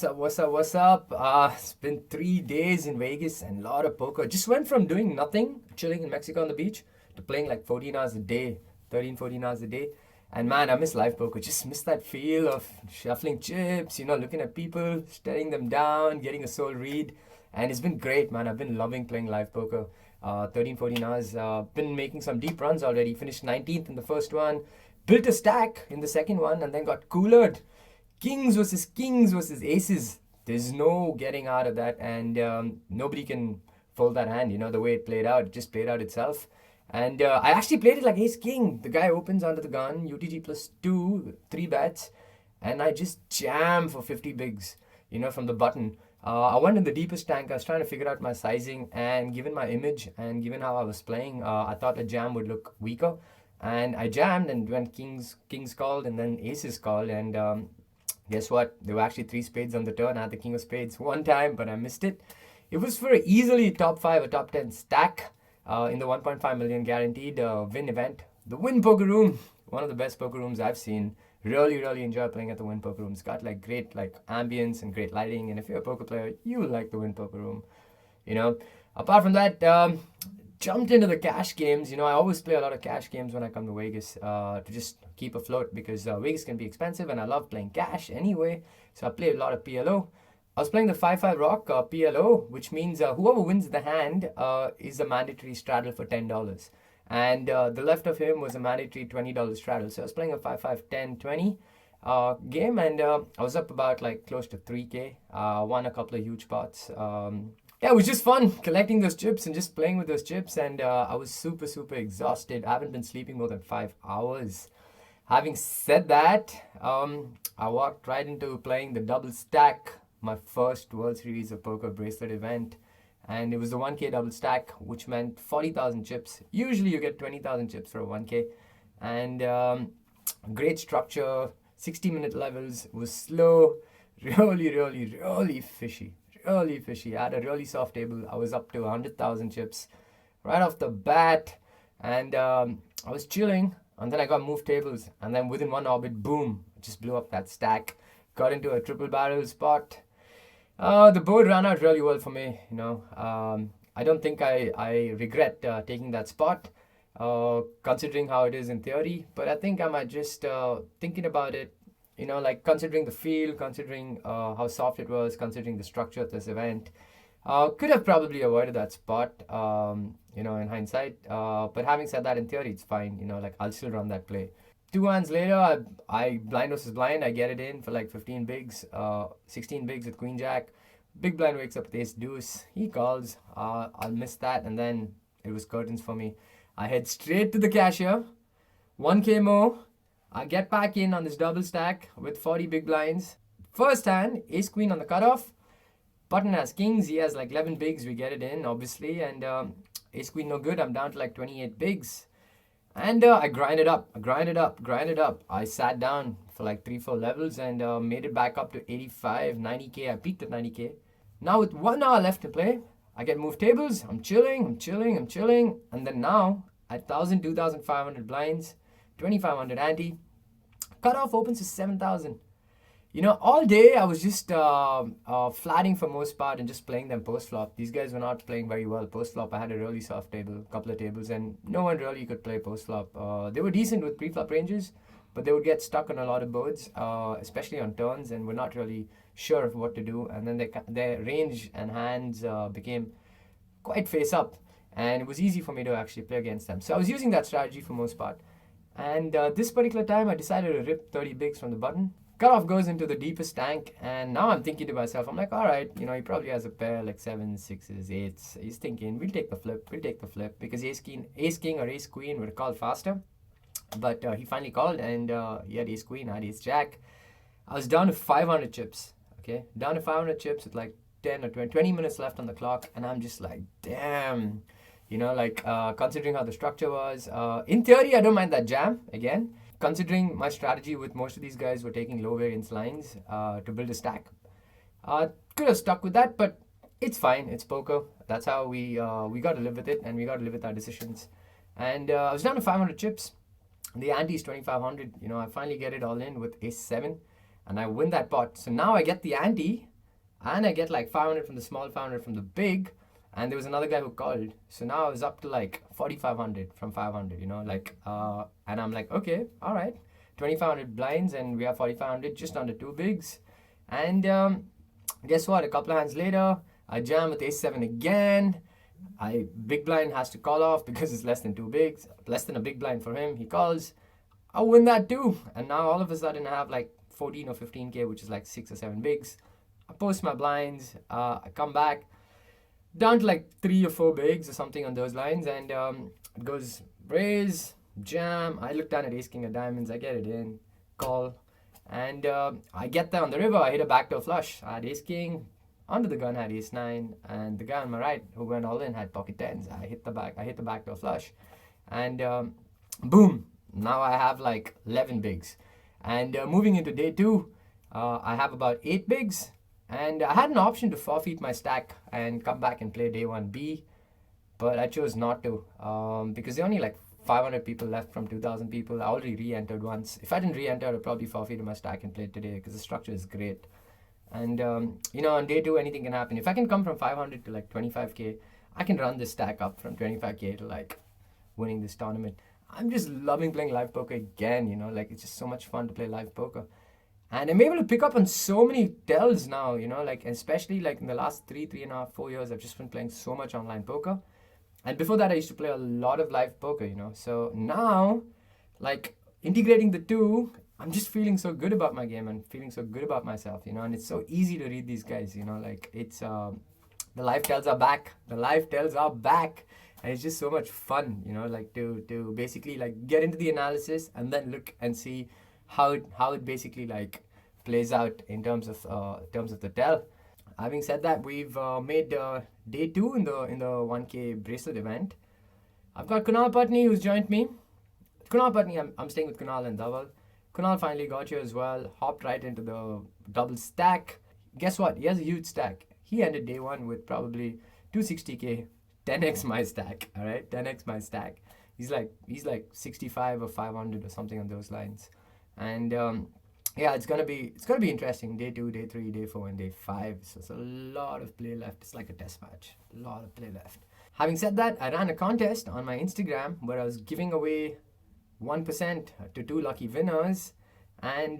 What's up? It's been 3 days in Vegas and a lot of poker. Just went from doing nothing, chilling in Mexico on the beach, to playing like 14 hours a day, 13, 14 hours a day. And man, I miss live poker. Just miss that feel of shuffling chips, looking at people, staring them down, getting a soul read. And it's been great, man. I've been loving playing live poker. 13, 14 hours. Been making some deep runs already. Finished 19th in the first one. Built a stack in the second one and then got coolered. Kings versus aces. There's no getting out of that, and nobody can fold that hand. The way it played out, it just played out itself. And I actually played it like ace king. The guy opens under the gun, UTG plus 2, 3 bets, and I just jam for 50 bigs, from the button. I went in the deepest tank. I was trying to figure out my sizing, and given my image and given how I was playing, I thought a jam would look weaker. And I jammed, and when kings called, and then aces called, and guess what? There were actually 3 spades on the turn. I had the king of spades one time, but I missed it. It was for easily top 5 or top 10 stack in the 1.5 million guaranteed win event. The Win Poker Room, one of the best poker rooms I've seen. Really, really enjoy playing at the Win Poker Room. It's got like great ambience and great lighting. And if you're a poker player, you will like the Win Poker Room. Apart from that, jumped into the cash games. I always play a lot of cash games when I come to Vegas to just keep afloat because Vegas can be expensive and I love playing cash anyway. So I play a lot of PLO. I was playing the 5-5 rock PLO, which means whoever wins the hand is a mandatory straddle for $10. And the left of him was a mandatory $20 straddle. So I was playing a 5-5, 10, 20 game, and I was up about close to 3K. Won a couple of huge pots. Yeah, it was just fun collecting those chips and just playing with those chips, and I was super, super exhausted. I haven't been sleeping more than 5 hours. Having said that, I walked right into playing the double stack, my first World Series of Poker bracelet event, and it was the 1K double stack, which meant 40,000 chips. Usually you get 20,000 chips for a 1K, and great structure, 60-minute levels, was slow, really, really, really fishy. Really fishy. I had a really soft table. I was up to 100,000 chips right off the bat, and I was chilling, and then I got moved tables, and then within one orbit, boom, just blew up that stack. Got into a triple barrel spot. The board ran out really well for me. I don't think I regret taking that spot, considering how it is in theory, but I think I might just thinking about it. Considering the feel, considering how soft it was, considering the structure of this event, could have probably avoided that spot, in hindsight. But having said that, in theory, it's fine. I'll still run that play. 2 hands later, I blind versus blind. I get it in for 15 bigs, 16 bigs with queen jack. Big blind wakes up with ace deuce. He calls. I'll miss that, and then it was curtains for me. I head straight to the cashier. 1K more. I get back in on this double stack with 40 big blinds. First hand, ace queen on the cutoff. Button has kings. He has 11 bigs. We get it in, obviously. And ace queen no good. I'm down to 28 bigs. And I grind it up. I sat down for 3-4 levels and made it back up to 85, 90K. I peaked at 90K. Now with 1 hour left to play, I get moved tables. I'm chilling. And then now at 1,000, 2,500 blinds, 2,500 ante, cutoff opens to 7,000. All day I was just flatting for most part and just playing them post flop. These guys were not playing very well post flop. I had a really soft table, couple of tables, and no one really could play post flop. They were decent with pre-flop ranges, but they would get stuck on a lot of boards, especially on turns, and were not really sure of what to do. And then their range and hands became quite face up, and it was easy for me to actually play against them. So I was using that strategy for most part. And this particular time, I decided to rip 30 bigs from the button. Cutoff goes into the deepest tank, and now I'm thinking to myself, I'm like, all right, he probably has a pair 7s, 6s, 8s. He's thinking, we'll take the flip, because ace king or ace queen would call faster. But he finally called, and he had ace queen, I had ace jack. I was down to 500 chips, okay? Down to 500 chips with 10 or 20 minutes left on the clock, and I'm just like, damn. Considering how the structure was. In theory, I don't mind that jam, again. Considering my strategy with most of these guys were taking low variance lines to build a stack. Could have stuck with that, but it's fine. It's poker. That's how we got to live with it, and we got to live with our decisions. And I was down to 500 chips. The ante is 2,500. I finally get it all in with ace 7. and I win that pot. So now I get the ante, and I get like 500 from the small, 500 from the big, and there was another guy who called. So now I was up to like 4,500 from 500, you know, like, and I'm like, okay, all right, 2,500 blinds, and we have 4,500, just under two bigs. And guess what? A couple of hands later, I jam with ace-7 again. Big blind has to call off because it's less than two bigs, less than a big blind for him. He calls. I win that too. And now all of a sudden I have like 14 or 15K, which is like 6 or 7 bigs. I post my blinds. I come back down to like 3 or 4 bigs or something on those lines. And it goes raise, jam. I look down at ace king of diamonds. I get it in, call. And I get there on the river. I hit a backdoor flush. I had ace king. Under the gun had ace-9, and the guy on my right who went all in had pocket tens. I hit the backdoor flush, and boom! Now I have like 11 bigs. And moving into day 2, I have about 8 bigs, and I had an option to forfeit my stack and come back and play day 1B, but I chose not to because there are only like 500 people left from 2,000 people. I already re-entered once. If I didn't re-enter, I'd probably forfeited my stack and played today because the structure is great. And, you know, on day 2, anything can happen. If I can come from 500 to like 25K, I can run this stack up from 25K to like winning this tournament. I'm just loving playing live poker again, you know, like it's just so much fun to play live poker. And I'm able to pick up on so many tells now, you know, like especially like in the last 3.5, 4 years, I've just been playing so much online poker. And before that, I used to play a lot of live poker, you know. So now, like integrating the two, I'm just feeling so good about my game and feeling so good about myself, you know, and it's so easy to read these guys, you know, like it's, the live tells are back, and it's just so much fun, you know, like to basically like get into the analysis and then look and see how it basically like plays out in terms of the tell. Having said that, we've made day 2 in the 1K bracelet event. I've got Kunal Patni who's joined me. Kunal Patni, I'm staying with Kunal and Dhaval. Kunal finally got here as well, hopped right into the double stack. Guess what? He has a huge stack. He ended day 1 with probably 260K, 10x my stack, all right? 10x my stack. He's like 65 or 500 or something on those lines. And yeah, it's gonna be interesting. Day 2, day 3, day 4, and day 5. So it's a lot of play left. It's like a test match. A lot of play left. Having said that, I ran a contest on my Instagram where I was giving away 1% to 2 lucky winners, and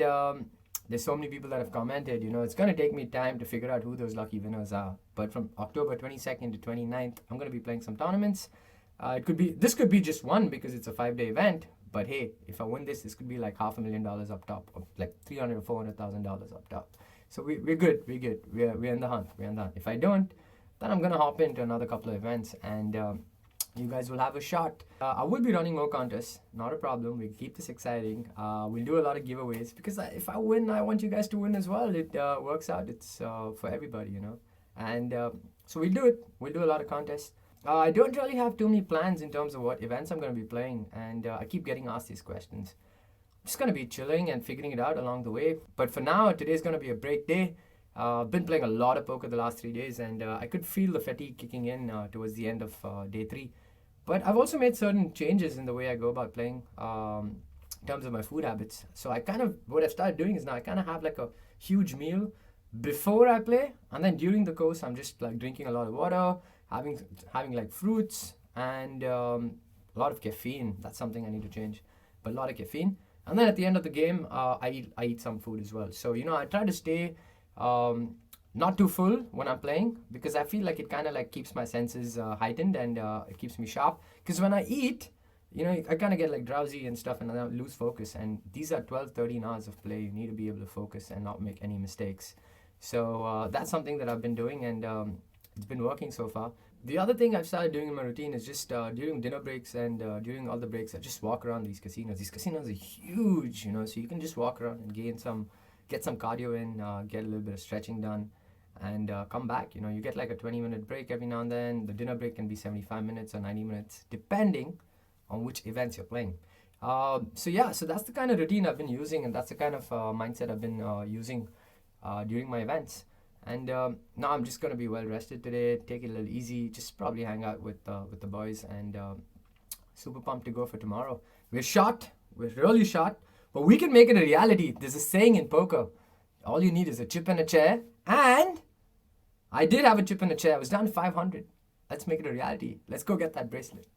there's so many people that have commented, you know, it's going to take me time to figure out who those lucky winners are, but from October 22nd to 29th, I'm going to be playing some tournaments. This could be just one because it's a 5-day event, but hey, if I win this could be like $500,000 up top, or like $300,000 or $400,000 up top. So we're good, we're in the hunt, If I don't, then I'm going to hop into another couple of events, and you guys will have a shot. I will be running more contests, not a problem. We'll keep this exciting. We'll do a lot of giveaways because if I win, I want you guys to win as well. It works out. It's for everybody, you know. And so we'll do it. We'll do a lot of contests. I don't really have too many plans in terms of what events I'm going to be playing. And I keep getting asked these questions. I'm just going to be chilling and figuring it out along the way. But for now, today's going to be a break day. I've been playing a lot of poker the last 3 days, and I could feel the fatigue kicking in towards the end of day 3. But I've also made certain changes in the way I go about playing in terms of my food habits. So what I've started doing is now I kind of have like a huge meal before I play, and then during the course I'm just like drinking a lot of water, having like fruits, and a lot of caffeine. That's something I need to change, but a lot of caffeine. And then at the end of the game, I eat some food as well. So, you know, I try to stay not too full when I'm playing, because I feel like it kind of like keeps my senses heightened, and it keeps me sharp. Because when I eat, you know, I kind of get like drowsy and stuff, and I lose focus. And these are 12-13 hours of play. You need to be able to focus and not make any mistakes. So that's something that I've been doing, and it's been working so far. The other thing I've started doing in my routine is just during dinner breaks and during all the breaks, I just walk around these casinos. These casinos are huge, you know, so you can just walk around and get some cardio in, get a little bit of stretching done, and come back. You know, you get like a 20-minute break every now and then. The dinner break can be 75 minutes or 90 minutes, depending on which events you're playing. So that's the kind of routine I've been using, and that's the kind of mindset I've been using during my events. And now I'm just going to be well rested today, take it a little easy, just probably hang out with the boys, and super pumped to go for tomorrow. We're really shot, but we can make it a reality. There's a saying in poker, All you need is a chip and a chair. And I did have a chip and a chair. I was down to 500. Let's make it a reality. Let's go get that bracelet.